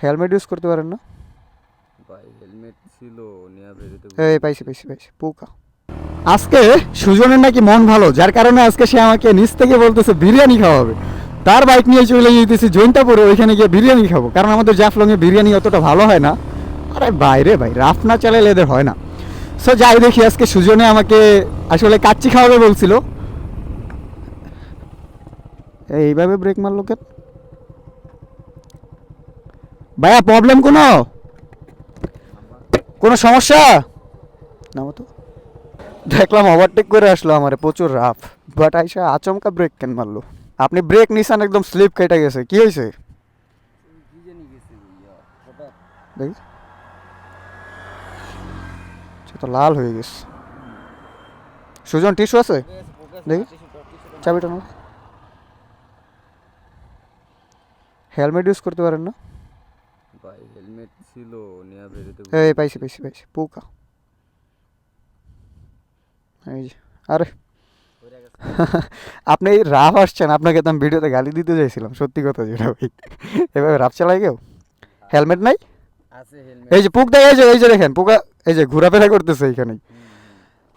Helmet use করতে পারেন না? ভাই হেলমেট ছিল নিয়ে বেরোতে এই পাইছি পোকা। আজকে সুজনের নাকি মন ভালো, যার কারণে আজকে সে আমাকে নিচ থেকে বলতেছে বিরিয়ানি খাওয়াবে। তার বাইক নিয়ে চলে যেতেছি জৈন্তাপুরে, ওইখানে গিয়ে বিরিয়ানি খাবো, কারণ আমাদের জাফলংয়ে বিরিয়ানি অতটা ভালো হয় না। আরে বাইরে ভাই, রাফ না চালালে এদের হয় না। সো যাই দেখি, আজকে সুজনে আমাকে আসলে কাচ্চি খাওয়াবে বলছিল। এইভাবে ব্রেক মারলো কেন ভাইয়া? প্রবলেম কোনো সমস্যা? নামো তো। দেখলাম ওভারটেক করে আসলো আমারে, প্রচুর রাফ, বাট আইসা আচমকা ব্রেক কেন মারলো? আপনি ব্রেক নিছেন, একদম স্লিপ কেটে গেছে, কি হয়েছে দেখি? তো লাল হয়ে গেছে। সুজন টিস্যু আছে? দেখি চাবিটা নাও। হেলমেট ইউজ করতে পারেন না? ভাই হেলমেট ছিল নিয়ে বেরোতে এই পাইছি পোকা। এই যে, আরে আপনি এই রাফ আসছেন, আপনাকে তো আমি ভিডিওতে গালি দিতে চাইছিলাম, সত্যি কথা যেটা ভাই। এভাবে রাফ চালাই কেউ? হেলমেট নাই? আছে হেলমেট। এই যে পুক দেয়, এই যে দেখেন পোকা, এই যে ঘোরাফেরা করতেছে এইখানেই।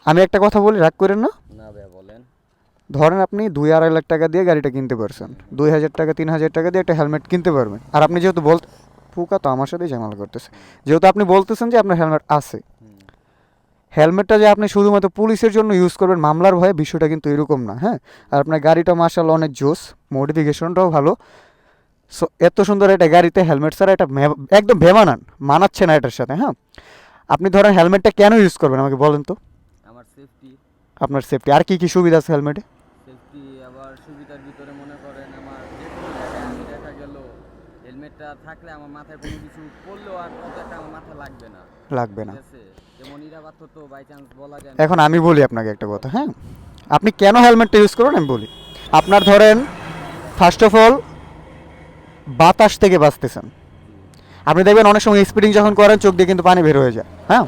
আমি একটা কথা বলি, রাগ করেন না। না ভাই বলেন। ধরেন আপনি 2-2.5 লাখ টাকা দিয়ে গাড়িটা কিনতে পারছেন, 2,000 টাকা 3,000 টাকা দিয়ে একটা হেলমেট কিনতে পারবেন। আর আপনি যেহেতু পোকা তো আমার সাথেই ঝামেলা করতেছে, যেহেতু আপনি বলতেছেন যে আপনার হেলমেট আছে, হেলমেটটা যে আপনি শুধুমাত্র পুলিশের জন্য ইউজ করবেন মামলার ভয়ে, বিষয়টা কিন্তু এরকম না। হ্যাঁ, আর আপনার গাড়িটা মার্শাল্লাহ অনেক জোস, মডিফিকেশনটাও ভালো। সো এত সুন্দর একটা গাড়িতে হেলমেট ছাড়া এটা একদম মানাচ্ছে না এটার সাথে। হ্যাঁ, আপনি ধরেন হেলমেটটা কেন ইউজ করবেন আমাকে বলেন তো? আমার সেফটি। আপনার সেফটি। আর কি কি সুবিধা আছে হেলমেটে? সেফটি আবার সুবিধার ভিতরে মনে করেন আমার যে কোনো জায়গায় আমি দেখা গেল হেলমেটটা থাকলে আমার মাথায় কোনো কিছু পড়লেও আর কত একটা আমার মাথা লাগবে না। না। ঠিক আছে, যেমন নিরাপত্তা তো বাই চান্স বলা যায় না। এখন আমি বলি আপনাকে একটা কথা। হ্যাঁ, আপনি কেন হেলমেটটা ইউজ করবেন আমি বলি। আপনার ধরেন ফার্স্ট অফ অল বাতাস থেকে বাঁচতেছেন। আপনি দেখবেন অনেক সময় স্পিডিং যখন করেন চোখ দিয়ে কিন্তু পানি বের হয়ে যায়। হ্যাঁ,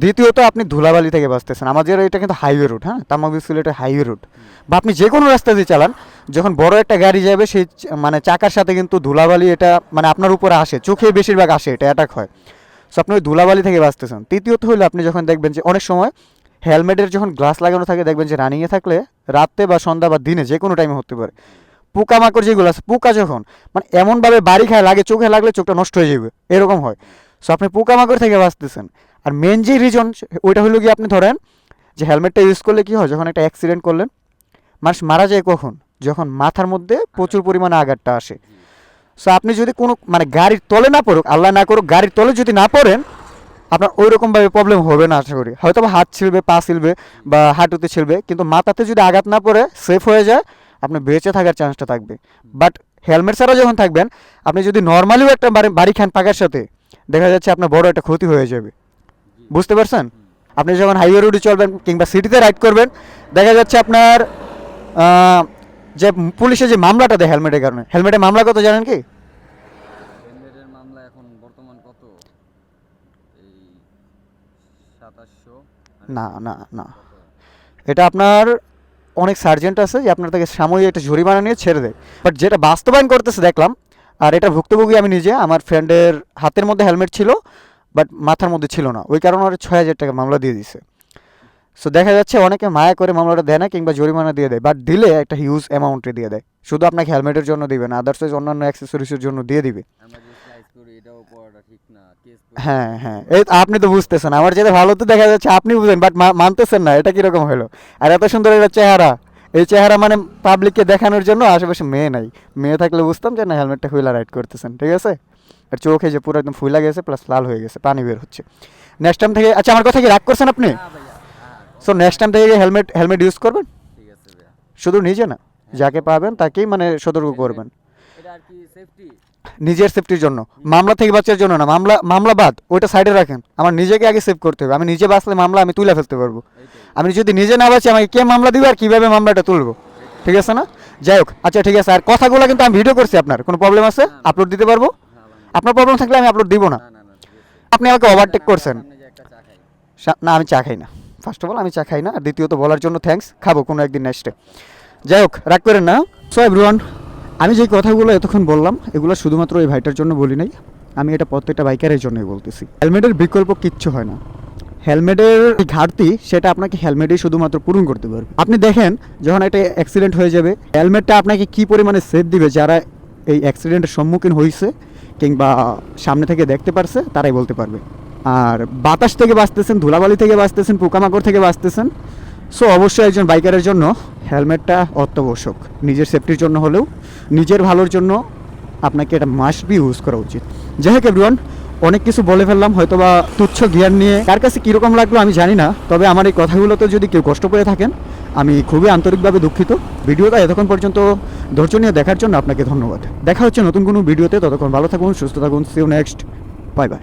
দ্বিতীয়ত আপনি ধুলাবালি থেকে বাঁচতেছেন। আমাদের এটা কিন্তু হাইওয়ে রুট, হ্যাঁ, তামাকবিল সিলেটের হাইওয়ে রুট। বা আপনি যে কোনো রাস্তা দিয়ে চালান, যখন বড় একটা গাড়ি যাবে সেই মানে চাকার সাথে কিন্তু ধুলাবালি এটা মানে আপনার উপরে আসে, চোখে বেশিরভাগ আসে, এটা অ্যাটাক হয়। সো আপনি ওই ধুলাবালি থেকে বাঁচতেছেন। তৃতীয়ত হলে আপনি যখন দেখবেন যে অনেক সময় হেলমেটের যখন গ্লাস লাগানো থাকে, দেখবেন যে রানিংয়ে থাকলে রাতে বা সন্ধ্যা বা দিনে যে কোনো টাইমে হতে পারে পোকামাকড় যেগুলো আছে, পোকা যখন মানে এমনভাবে বাড়ি খায়, লাগে চোখে লাগলে চোখটা নষ্ট হয়ে যাবে, এরকম হয়। সো আপনি পোকামাকড় থেকে বাঁচতেছেন। আর মেন যে রিজন ওইটা হলো কি, আপনি ধরেন যে হেলমেটটা ইউজ করলে কি হয়, যখন একটা অ্যাক্সিডেন্ট করলেন মানুষ মারা যায় কখন? যখন মাথার মধ্যে প্রচুর পরিমাণে আঘাতটা আসে। সো আপনি যদি কোনো মানে গাড়ির তলে না পড়ুক, আল্লাহ না করুক, গাড়ির তলে যদি না পড়েন, আপনার ওই রকমভাবে প্রবলেম হবে না আশা করি। হয়তো বা হাত ছিলবে, পা ছিলবে বা হাঁটুতে ছিলবে, কিন্তু মাথাতে যদি আঘাত না পড়ে সেফ হয়ে যায়, আপনি বেঁচে থাকার চান্সটা থাকবে। বাট হেলমেট ছাড়া যখন থাকবেন, আপনি যদি নর্মালিও একটা বাড়ি খান পাকার সাথে, দেখা যাচ্ছে আপনার বড় একটা ক্ষতি হয়ে যাবে। বুঝতে পারছেন? আপনি যখন হাইওয়ে রোডে চলবেন কিংবা সিটিতে রাইড করবেন, দেখা যাচ্ছে আপনার যে পুলিশে যে মামলাটা দেয় হেলমেটের কারণে, হেলমেটের মামলা কত জানেন কি? হেলমেটের মামলা এখন বর্তমান কত? এই 2700। না, এটা আপনার অনেক সার্জেন্ট আছে যে আপনার থেকে সাময়িক একটা জরিমানা নিয়ে ছেড়ে দেয়, বাট যেটা বাস্তবায়ন করতেছে দেখলাম, আর এটা ভুক্তভোগী আমি নিজে। আমার ফ্রেন্ডের হাতের মধ্যে হেলমেট ছিল বাট মাথার মধ্যে ছিল না, ওই কারণে ওর 6,000 টাকা মামলা দিয়ে দিছে। সো দেখা যাচ্ছে অনেকে মায়া করে মামলাটা দেয় না কিংবা জরিমানা দিয়ে দেয়, বাট দিলে একটা হিউজ অ্যামাউন্টে দিয়ে দেয়। শুধু আপনাকে হেলমেটের জন্য দিবে না, আদার্সওয়াইজ অন্যান্য অ্যাক্সেসরিজের জন্য দিয়ে দিবে। আমরা যে স্লাইস করি এটাও পড়াটা ঠিক না, কেস হ্যাঁ, এই আপনি তো বুঝতেছেন, আমার যেটা ভালো তো দেখা যাচ্ছে আপনি বুঝেন, বাট মানতেছেন না, এটা কীরকম হলো? আর এত সুন্দর একটা চেহারা, এই চেহারা মানে পাবলিককে দেখানোর জন্য। আশেপাশে মেয়ে নাই, মেয়ে থাকলে বুঝতাম যে না হেলমেটটা খুইলা রাইড করতেছেন, ঠিক আছে। আর চোখে যে পুরো একদম ফুইলা গেছে, প্লাস লাল হয়ে গেছে, পানি বের হচ্ছে। নেক্সট টাইম থেকে, আচ্ছা আমার কথা কি রাগ করছেন আপনি? না ভাইয়া। সো নেক্সট টাইম থেকে হেলমেট ইউজ করবেন, ঠিক আছে ভাইয়া। শুধু নিজে না, যাকে পাবেন তাকেই মানে সতর্ক করবেন। এটা আর কি সেফটি। নিজের সেফটির জন্য, মামলা থেকে বাঁচার জন্য না। মামলা বাদ, ওইটা সাইডে রাখেন। আমার নিজেকে আগে সেভ করতে হবে। আমি নিজে বাঁচলে মামলা আমি তুলে ফেলতে পারবো। আমি যদি নিজে না বাঁচি, আমাকে কে মামলা দিবে আর কীভাবে মামলাটা তুলবো? ঠিক আছে না? যাই হোক, আচ্ছা ঠিক আছে। আর কথাগুলো কিন্তু আমি ভিডিও করছি, আপনার কোনো প্রবলেম আছে? আপলোড দিতে পারবো? আপনার প্রবলেম থাকলে আমি আপলোড দিব না। না ঠিক আছে। আপনি আমাকে ওভারটেক করছেন। সামনে যে একটা চা খাই। না, আমি চা খাই না। ফার্স্ট অফ অল আমি চা খাই না, আর দ্বিতীয়ত বলার জন্য থ্যাঙ্কস, খাবো কোনো একদিন নেক্সটে। যাই হোক, রাগ করেন না। সো এভরিওয়ান, আমি যে কথাগুলো এতক্ষণ বললাম এগুলো শুধুমাত্র এই ভাইটার জন্য বলি নাই, আমি এটা প্রত্যেকটা বাইকারের জন্যই বলতেছি, হেলমেটের বিকল্প কিচ্ছু হয় না। হেলমেটের ঘাটতি সেটা আপনাকে হেলমেটেই শুধুমাত্র পূরণ করতে পারবে। আপনি দেখেন যখন একটা অ্যাক্সিডেন্ট হয়ে যাবে, হেলমেটটা আপনাকে কী পরিমাণে সেফ দিবে, যারা এই অ্যাক্সিডেন্টের সম্মুখীন হয়েছে কিংবা সামনে থেকে দেখতে পারছে তারাই বলতে পারবে। আর বাতাস থেকে বাঁচতেছেন, ধুলাবালি থেকে বাঁচতেছেন, পোকামাকড় থেকে বাঁচতেছেন। সো অবশ্যই একজন বাইকারের জন্য হেলমেটটা অত্যাবশ্যক, নিজের সেফটির জন্য হলেও নিজের ভালোর জন্য আপনাকে এটা মাস্ট বি ইউজ করা উচিত। যাই হোক এভরিওয়ান, অনেক কিছু বলে ফেললাম, হয়তো বা তুচ্ছ জ্ঞান নিয়ে কার কাছে কীরকম লাগলো আমি জানি না, তবে আমার এই কথাগুলোতে যদি কেউ কষ্ট পেয়ে থাকেন আমি খুবই আন্তরিকভাবে দুঃখিত। ভিডিওটা এতক্ষণ পর্যন্ত ধৈর্য নিয়ে দেখার জন্য আপনাকে ধন্যবাদ। দেখা হচ্ছে নতুন কোনো ভিডিওতে, ততক্ষণ ভালো থাকুন, সুস্থ থাকুন। See you next, bye by.